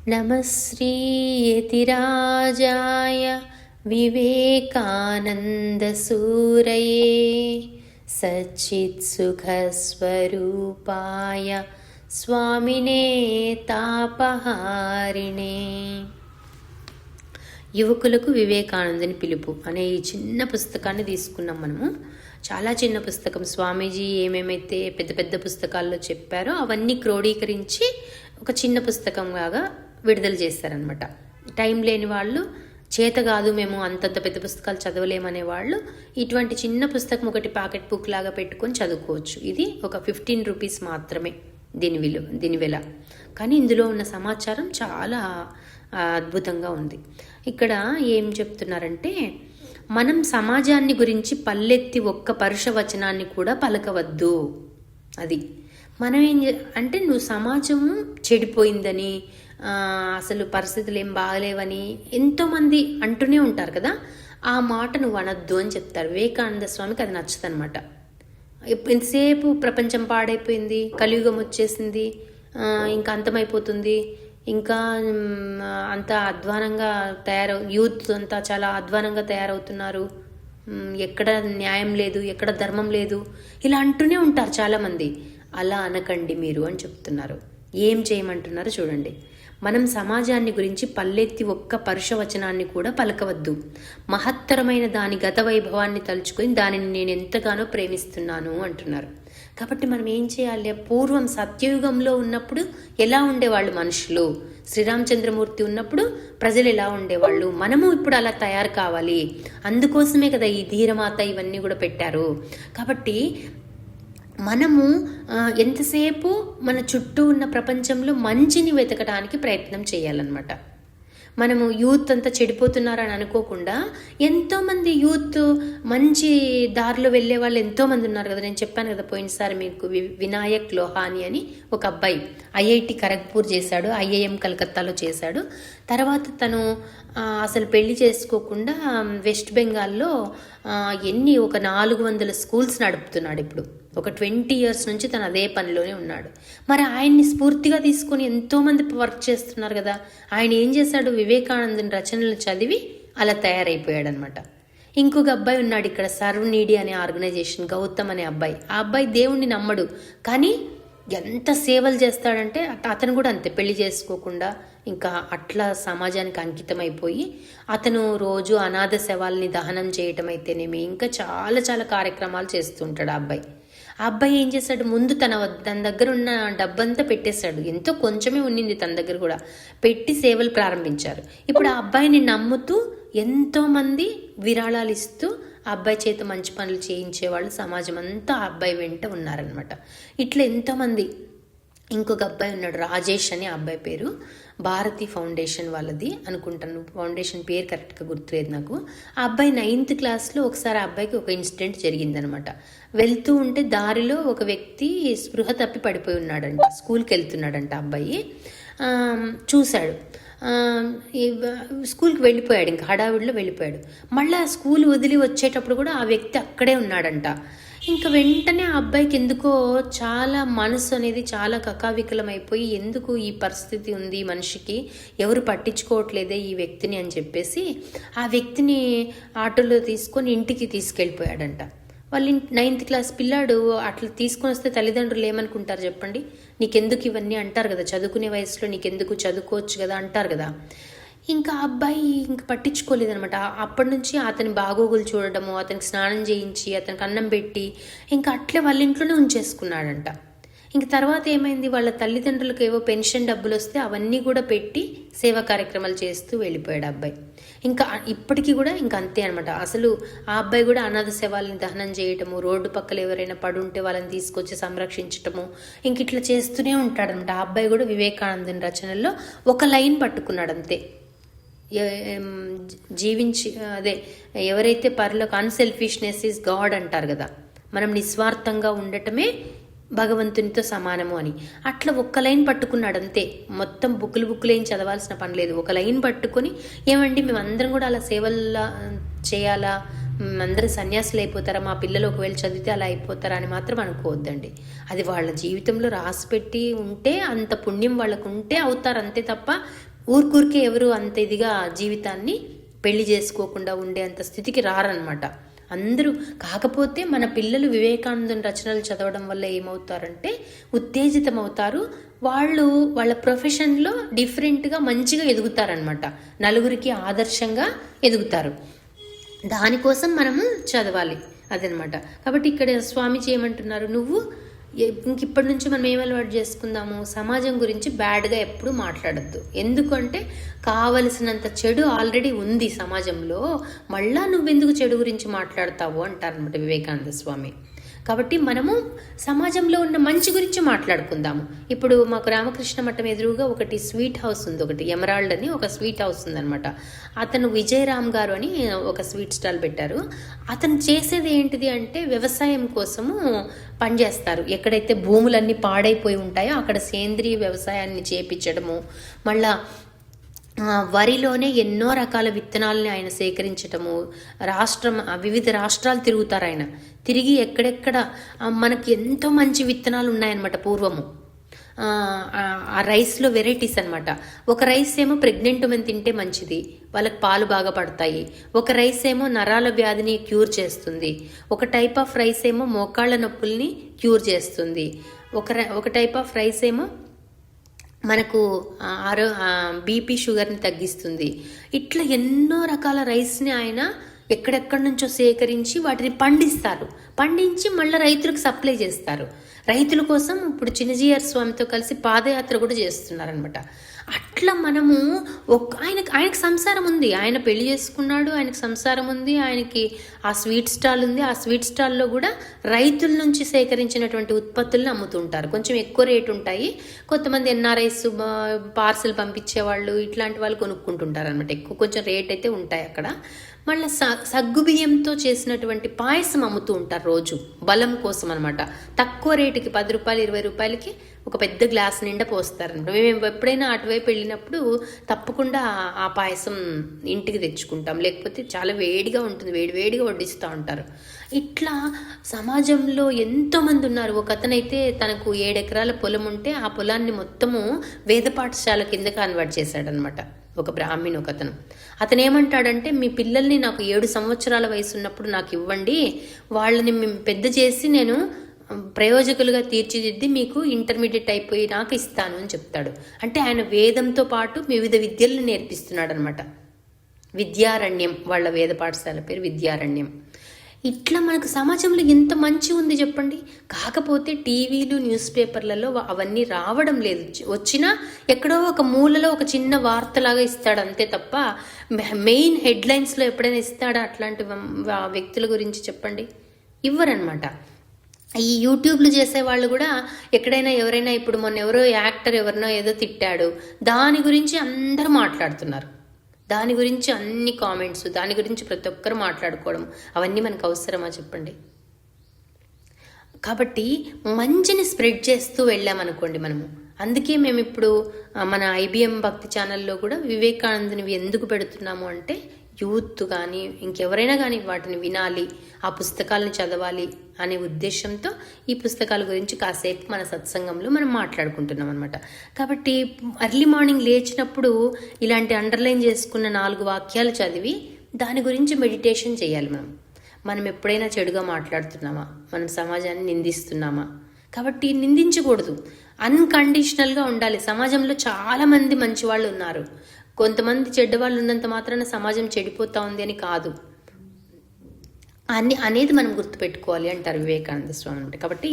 नमः श्रीयतिराजाय विवेकानन्दसूरये सच्चित्सुखस्वरूपाय स्वामिने తాపహారిణే. యువకులకు వివేకానందని పిలుపు అనే ఈ చిన్న పుస్తకాన్ని తీసుకున్నాం మనము. చాలా చిన్న పుస్తకం. స్వామీజీ ఏమేమైతే పెద్ద పెద్ద పుస్తకాల్లో చెప్పారో అవన్నీ క్రోడీకరించి ఒక చిన్న పుస్తకంలాగా విడుదల చేస్తారనమాట. టైం లేని వాళ్ళు, చేత కాదు మేము అంతంత పెద్ద పుస్తకాలు చదవలేమనే వాళ్ళు ఇటువంటి చిన్న పుస్తకం ఒకటి పాకెట్ బుక్ లాగా పెట్టుకొని చదువుకోవచ్చు. ఇది ఒక 15 రూపీస్ మాత్రమే దీని వెల. కానీ ఇందులో ఉన్న సమాచారం చాలా అద్భుతంగా ఉంది. ఇక్కడ ఏం చెప్తున్నారంటే, మనం సమాజాన్ని గురించి పల్లెత్తి ఒక్క పరుష వచనాన్ని కూడా పలకవద్దు. అది మనం అంటే నువ్వు సమాజము చెడిపోయిందని, అసలు పరిస్థితులు ఏం బాగలేవని ఎంతోమంది అంటూనే ఉంటారు కదా, ఆ మాట నువ్వు అనొద్దు అని చెప్తారు. వివేకానంద స్వామికి అది నచ్చదు అనమాట. ఎంతసేపు ప్రపంచం పాడైపోయింది, కలియుగం వచ్చేసింది, ఇంకా అంతమైపోతుంది, ఇంకా అంత అధ్వానంగా యూత్ అంతా చాలా అధ్వానంగా తయారవుతున్నారు, ఎక్కడ న్యాయం లేదు, ఎక్కడ ధర్మం లేదు, ఇలా అంటూనే ఉంటారు చాలామంది. అలా అనకండి మీరు అని చెప్తున్నారు. ఏం చేయమంటున్నారు చూడండి. మనం సమాజాన్ని గురించి పల్లెత్తి ఒక్క పరుషవచనాన్ని కూడా పలకవద్దు. మహత్తరమైన దాని గత వైభవాన్ని తలుచుకొని దానిని నేను ఎంతగానో ప్రేమిస్తున్నాను అంటున్నారు. కాబట్టి మనం ఏం చేయాలి? పూర్వం సత్యయుగంలో ఉన్నప్పుడు ఎలా ఉండేవాళ్ళు మనుషులు, శ్రీరామచంద్రమూర్తి ఉన్నప్పుడు ప్రజలు ఎలా ఉండేవాళ్ళు, మనము ఇప్పుడు అలా తయారు కావాలి. అందుకోసమే కదా ఈ ధీరమాత ఇవన్నీ కూడా పెట్టారు. కాబట్టి మనము ఎంతసేపు మన చుట్టూ ఉన్న ప్రపంచంలో మంచిని వెతకడానికి ప్రయత్నం చేయాలన్నమాట. మనము యూత్ అంతా చెడిపోతున్నారని అనుకోకుండా, ఎంతోమంది యూత్ మంచి దారిలో వెళ్ళే వాళ్ళు ఎంతోమంది ఉన్నారు కదా. నేను చెప్పాను కదా పోయినసారి మీకు, వినాయక్ లోహాని అని ఒక అబ్బాయి ఐఐటి ఖరగ్పూర్ చేశాడు, ఐఐఎం కలకత్తాలో చేశాడు. తర్వాత తను అసలు పెళ్లి చేసుకోకుండా వెస్ట్ బెంగాల్లో ఒక 400 స్కూల్స్ నడుపుతున్నాడు ఇప్పుడు. ఒక 20 years నుంచి తను అదే పనిలోనే ఉన్నాడు. మరి ఆయన్ని స్ఫూర్తిగా తీసుకొని ఎంతోమంది వర్క్ చేస్తున్నారు కదా. ఆయన ఏం చేశాడు? వివేకానందని రచనలు చదివి అలా తయారైపోయాడు అనమాట. ఇంకొక అబ్బాయి ఉన్నాడు ఇక్కడ, సర్వ్ నీడి అనే ఆర్గనైజేషన్, గౌతమ్ అనే అబ్బాయి. ఆ అబ్బాయి దేవుణ్ణి నమ్మడు, కానీ ఎంత సేవలు చేస్తాడంటే అతను కూడా అంతే, పెళ్లి చేసుకోకుండా ఇంకా అట్లా సమాజానికి అంకితం అయిపోయి అతను రోజు అనాథ శవాల్ని దహనం చేయటం అయితేనేమి, ఇంకా చాలా చాలా కార్యక్రమాలు చేస్తుంటాడు ఆ అబ్బాయి. ఆ అబ్బాయి ఏం చేశాడు? ముందు తన దగ్గర ఉన్న డబ్బంతా పెట్టేశాడు. ఎంతో కొంచెమే ఉన్నింది తన దగ్గర కూడా, పెట్టి సేవలు ప్రారంభించారు. ఇప్పుడు ఆ అబ్బాయిని నమ్ముతూ ఎంతోమంది విరాళాలు ఇస్తూ ఆ అబ్బాయి చేత మంచి పనులు చేయించేవాళ్ళు సమాజం అంతా ఆ అబ్బాయి వెంట ఉన్నారనమాట. ఇట్లా ఎంతోమంది. ఇంకొక అబ్బాయి ఉన్నాడు, రాజేష్ అని ఆ అబ్బాయి పేరు. భారతి ఫౌండేషన్ వాళ్ళది అనుకుంటాను, ఫౌండేషన్ పేరు కరెక్ట్గా గుర్తులేదు నాకు. ఆ అబ్బాయి 9th క్లాస్లో ఒకసారి ఆ అబ్బాయికి ఒక ఇన్సిడెంట్ జరిగిందనమాట. వెళ్తూ ఉంటే దారిలో ఒక వ్యక్తి స్పృహ తప్పి పడిపోయి ఉన్నాడంట. స్కూల్కి వెళ్తున్నాడంట అబ్బాయి. చూశాడు, స్కూల్కి వెళ్ళిపోయాడు, ఇంకా హడావిడిలో వెళ్ళిపోయాడు. మళ్ళీ ఆ స్కూల్ వదిలి వచ్చేటప్పుడు కూడా ఆ వ్యక్తి అక్కడే ఉన్నాడంట. ఇంకా వెంటనే ఆ అబ్బాయికి ఎందుకో చాలా మనసు అనేది చాలా కకావికలం అయిపోయి, ఎందుకు ఈ పరిస్థితి ఉంది మనిషికి, ఎవరు పట్టించుకోవట్లేదే ఈ వ్యక్తిని అని చెప్పేసి ఆ వ్యక్తిని ఆటోలో తీసుకొని ఇంటికి తీసుకెళ్ళిపోయాడంట. వాళ్ళ 9th క్లాస్ పిల్లాడు అట్లా తీసుకొని వస్తే తల్లిదండ్రులు ఏమనుకుంటారు చెప్పండి? నీకెందుకు ఇవన్నీ అంటారు కదా, చదువుకునే వయసులో నీకెందుకు, చదువుకోవచ్చు కదా అంటారు కదా. ఇంకా అబ్బాయి ఇంకా పట్టించుకోలేదనమాట. అప్పటి నుంచి అతని బాగోగులు చూడడము, అతనికి స్నానం చేయించి అతనికి అన్నం పెట్టి ఇంకా అట్లే వాళ్ళ ఇంట్లోనే ఉంచేసుకున్నాడంట. ఇంక తర్వాత ఏమైంది, వాళ్ళ తల్లిదండ్రులకు ఏవో పెన్షన్ డబ్బులు వస్తే అవన్నీ కూడా పెట్టి సేవా కార్యక్రమాలు చేస్తూ వెళ్ళిపోయాడు అబ్బాయి. ఇంకా ఇప్పటికీ కూడా ఇంకా అంతే అనమాట. అసలు ఆ అబ్బాయి కూడా అనాథ శవాలని దహనం చేయటము, రోడ్డు పక్కల ఎవరైనా పడుంటే వాళ్ళని తీసుకొచ్చి సంరక్షించటము, ఇంక ఇట్లా చేస్తూనే ఉంటాడనమాట. ఆ అబ్బాయి కూడా వివేకానందని రచనల్లో ఒక లైన్ పట్టుకున్నాడు అంతే. ఎవరైతే పరులకు అన్సెల్ఫిష్నెస్ ఈజ్ గాడ్ అంటారు కదా, మనం నిస్వార్థంగా ఉండటమే భగవంతునితో సమానము అని. అట్లా ఒక్క లైన్ పట్టుకున్నాడు అంతే. మొత్తం బుక్కులు ఏం చదవాల్సిన పని లేదు. ఒక లైన్ పట్టుకొని, ఏమండి మేమందరం కూడా అలా సేవల్లా చేయాలా, అందరూ సన్యాసులు అయిపోతారా, మా పిల్లలు ఒకవేళ చదివితే అలా అయిపోతారా అని మాత్రం అనుకోవద్దండి. అది వాళ్ళ జీవితంలో రాసిపెట్టి ఉంటే, అంత పుణ్యం వాళ్ళకు ఉంటే అవుతారు అంతే తప్ప ఊరికే ఎవరు అంత ఇదిగా జీవితాన్ని పెళ్లి చేసుకోకుండా ఉండే అంత స్థితికి రారనమాట అందరూ. కాకపోతే మన పిల్లలు వివేకానందుని రచనలు చదవడం వల్ల ఏమవుతారంటే ఉత్తేజితం అవుతారు. వాళ్ళు వాళ్ళ ప్రొఫెషన్లో డిఫరెంట్గా మంచిగా ఎదుగుతారనమాట, నలుగురికి ఆదర్శంగా ఎదుగుతారు. దానికోసం మనము చదవాలి అదనమాట. కాబట్టి ఇక్కడ స్వామీజీ ఏమంటున్నారు, నువ్వు ఇంక ఇప్పటి నుంచి మనం ఏం అలవాటు చేసుకుందాము, సమాజం గురించి బ్యాడ్గా ఎప్పుడు మాట్లాడద్దు. ఎందుకంటే కావలసినంత చెడు ఆల్రెడీ ఉంది సమాజంలో, మళ్ళా నువ్వెందుకు చెడు గురించి మాట్లాడతావు అంటారనమాట వివేకానంద స్వామి. కాబట్టి మనము సమాజంలో ఉన్న మంచి గురించి మాట్లాడుకుందాము. ఇప్పుడు మాకు రామకృష్ణ మఠం ఎదురుగా ఒకటి స్వీట్ హౌస్ ఉంది, ఒకటి ఎమరాల్డ్ అని ఒక స్వీట్ హౌస్ ఉందనమాట. అతను విజయరామ్ గారు అని ఒక స్వీట్ స్టాల్ పెట్టారు. అతను చేసేది ఏంటిది అంటే వ్యవసాయం కోసము పనిచేస్తారు. ఎక్కడైతే భూములన్నీ పాడైపోయి ఉంటాయో అక్కడ సేంద్రీయ వ్యవసాయాన్ని చేపించడము, మళ్ళా వరిలోనే ఎన్నో రకాల విత్తనాలని ఆయన సేకరించటము, వివిధ రాష్ట్రాలు తిరుగుతారు ఆయన. తిరిగి ఎక్కడెక్కడ మనకి ఎంతో మంచి విత్తనాలు ఉన్నాయన్నమాట పూర్వము. ఆ రైస్లో వెరైటీస్ అనమాట. ఒక రైస్ ఏమో ప్రెగ్నెంట్ ఉమెన్ తింటే మంచిది, వాళ్ళకి పాలు బాగా పడతాయి. ఒక రైస్ ఏమో నరాల వ్యాధిని క్యూర్ చేస్తుంది. ఒక టైప్ ఆఫ్ రైస్ ఏమో మోకాళ్ళ నొప్పుల్ని క్యూర్ చేస్తుంది. ఒక టైప్ ఆఫ్ రైస్ ఏమో మనకు బీపీ షుగర్ని తగ్గిస్తుంది. ఇట్లా ఎన్నో రకాల రైస్ని ఆయన ఎక్కడెక్కడి నుంచో సేకరించి వాటిని పండించి మళ్ళీ రైతులకు సప్లై చేస్తారు. రైతుల కోసం ఇప్పుడు చిన్నజీఆర్ స్వామితో కలిసి పాదయాత్ర కూడా చేస్తున్నారనమాట. అట్లా మనము ఆయనకు సంసారం ఉంది, ఆయన పెళ్లి చేసుకున్నాడు, ఆయనకు సంసారం ఉంది, ఆయనకి ఆ స్వీట్ స్టాల్ ఉంది. ఆ స్వీట్ స్టాల్లో కూడా రైతుల నుంచి సేకరించినటువంటి ఉత్పత్తులను అమ్ముతుంటారు. కొంచెం ఎక్కువ రేటు ఉంటాయి. కొంతమంది ఎన్ఆర్ఐస్ పార్సల్ పంపించేవాళ్ళు ఇట్లాంటి వాళ్ళు కొనుక్కుంటుంటారు అనమాట. ఎక్కువ కొంచెం రేట్ అయితే ఉంటాయి అక్కడ. మళ్ళీ సగ్గుబియ్యంతో చేసినటువంటి పాయసం అమ్ముతూ ఉంటారు రోజు, బలం కోసం అనమాట. తక్కువ రేటుకి 10 రూపాయలు 20 రూపాయలకి ఒక పెద్ద గ్లాస్ నిండా పోస్తారనమాట. మేము ఎప్పుడైనా అటువైపు వెళ్ళినప్పుడు తప్పకుండా ఆ పాయసం ఇంటికి తెచ్చుకుంటాం, లేకపోతే చాలా వేడిగా ఉంటుంది, వేడిగా వడ్డిస్తూ ఉంటారు. ఇట్లా సమాజంలో ఎంతోమంది ఉన్నారు. ఒక అతనైతే తనకు 7 ఎకరాల పొలం ఉంటే ఆ పొలాన్ని మొత్తము వేద పాఠశాల కింద కన్వర్ట్ చేశాడనమాట. ఒక బ్రాహ్మణ్ ఒక అతను ఏమంటాడంటే, మీ పిల్లల్ని నాకు 7 సంవత్సరాల వయసు ఉన్నప్పుడు నాకు ఇవ్వండి, వాళ్ళని పెద్ద చేసి నేను ప్రయోజకులుగా తీర్చిదిద్ది మీకు ఇంటర్మీడియట్ అయిపోయి నాకు ఇస్తాను అని చెప్తాడు. అంటే ఆయన వేదంతో పాటు వివిధ విద్యలను నేర్పిస్తున్నాడు అనమాట. విద్యారణ్యం వాళ్ళ వేద పాఠశాల పేరు విద్యారణ్యం. ఇట్లా మనకు సమాజంలో ఎంత మంచి ఉంది చెప్పండి. కాకపోతే టీవీలు న్యూస్ పేపర్లలో అవన్నీ రావడం లేదు. వచ్చినా ఎక్కడో ఒక మూలలో ఒక చిన్న వార్తలాగా ఇస్తాడు అంతే తప్ప మెయిన్ హెడ్లైన్స్లో ఎప్పుడైనా ఇస్తాడా అట్లాంటి వ్యక్తుల గురించి చెప్పండి? ఇవ్వరనమాట. ఈ యూట్యూబ్లు చేసే వాళ్ళు కూడా ఎక్కడైనా ఎవరైనా, ఇప్పుడు మొన్న ఎవరో యాక్టర్ ఎవరినో ఏదో తిట్టాడు, దాని గురించి అందరూ మాట్లాడుతున్నారు, దాని గురించి అన్ని కామెంట్స్, దాని గురించి ప్రతి ఒక్కరు మాట్లాడుకోవడం, అవన్నీ మనకు అవసరమా చెప్పండి? కాబట్టి మంచిని స్ప్రెడ్ చేస్తూ వెళ్ళామనుకోండి మనము. అందుకే మేము ఇప్పుడు మన IBM భక్తి ఛానల్లో కూడా వివేకానందునివి ఎందుకు పెడుతున్నాము అంటే, యూత్ కానీ ఇంకెవరైనా కానీ వాటిని వినాలి, ఆ పుస్తకాలను చదవాలి అనే ఉద్దేశంతో ఈ పుస్తకాల గురించి కాసేపు మన సత్సంగంలో మనం మాట్లాడుకుంటున్నాం అనమాట. కాబట్టి ఎర్లీ మార్నింగ్ లేచినప్పుడు ఇలాంటి అండర్లైన్ చేసుకున్న 4 వాక్యాలు చదివి దాని గురించి మెడిటేషన్ చేయాలి. మనం ఎప్పుడైనా చెడుగా మాట్లాడుతున్నామా, మనం సమాజాన్ని నిందిస్తున్నామా? కాబట్టి నిందించకూడదు, అన్కండిషనల్గా ఉండాలి. సమాజంలో చాలామంది మంచి వాళ్ళు ఉన్నారు, కొంతమంది చెడ్డవాళ్ళు ఉన్నంత మాత్రాన సమాజం చెడిపోతా ఉంది అని కాదు అనేది మనం గుర్తుపెట్టుకోవాలి అంటారు వివేకానంద స్వామి అంటే. కాబట్టి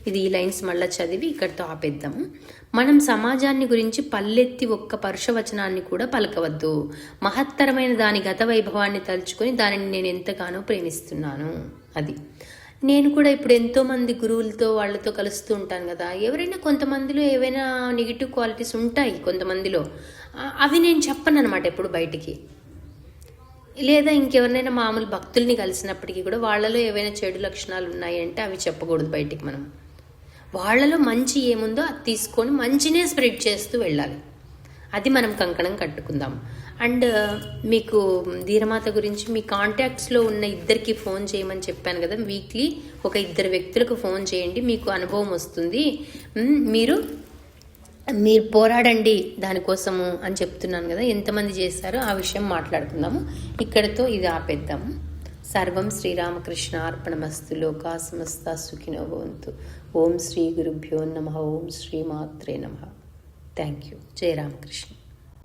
ఇది ఈ లైన్స్ మళ్ళీ చదివి ఇక్కడితో ఆపేద్దాము. మనం సమాజాన్ని గురించి పల్లెత్తి ఒక్క పరుషవచనాన్ని కూడా పలకవద్దు. మహత్తరమైన దాని గత వైభవాన్ని తలుచుకొని దానిని నేను ఎంతగానో ప్రేమిస్తున్నాను. అది నేను కూడా ఇప్పుడు ఎంతోమంది గురువులతో వాళ్ళతో కలుస్తూ ఉంటాను కదా. ఎవరైనా కొంతమందిలో ఏవైనా నెగిటివ్ క్వాలిటీస్ ఉంటాయి కొంతమందిలో, అవి నేను చెప్పను అనమాట ఎప్పుడు బయటికి. లేదా ఇంకెవరినైనా మామూలు భక్తుల్ని కలిసినప్పటికీ కూడా వాళ్ళలో ఏవైనా చెడు లక్షణాలు ఉన్నాయి అంటే అవి చెప్పకూడదు బయటికి. మనం వాళ్ళలో మంచి ఏముందో అది తీసుకొని మంచినే స్ప్రెడ్ చేస్తూ వెళ్ళాలి. అది మనం కంకణం కట్టుకుందాం. అండ్ మీకు ధీరమాత గురించి మీ కాంటాక్ట్స్లో ఉన్న 2 ఫోన్ చేయమని చెప్పాను కదా. వీక్లీ ఒక 2 వ్యక్తులకు ఫోన్ చేయండి, మీకు అనుభవం వస్తుంది. మీరు మీరు పోరాడండి దానికోసము అని చెప్తున్నాను కదా, ఎంతమంది చేస్తారో ఆ విషయం మాట్లాడుకుందాము. ఇక్కడతో ఇది ఆపేద్దాము. సర్వం శ్రీరామకృష్ణ అర్పణమస్తు. లోకా సమస్త సుఖినో భవంతు. ఓం శ్రీ గురుభ్యో నమః. ఓం శ్రీ మాత్రే నమః. Thank you. జయ రామకృష్ణ.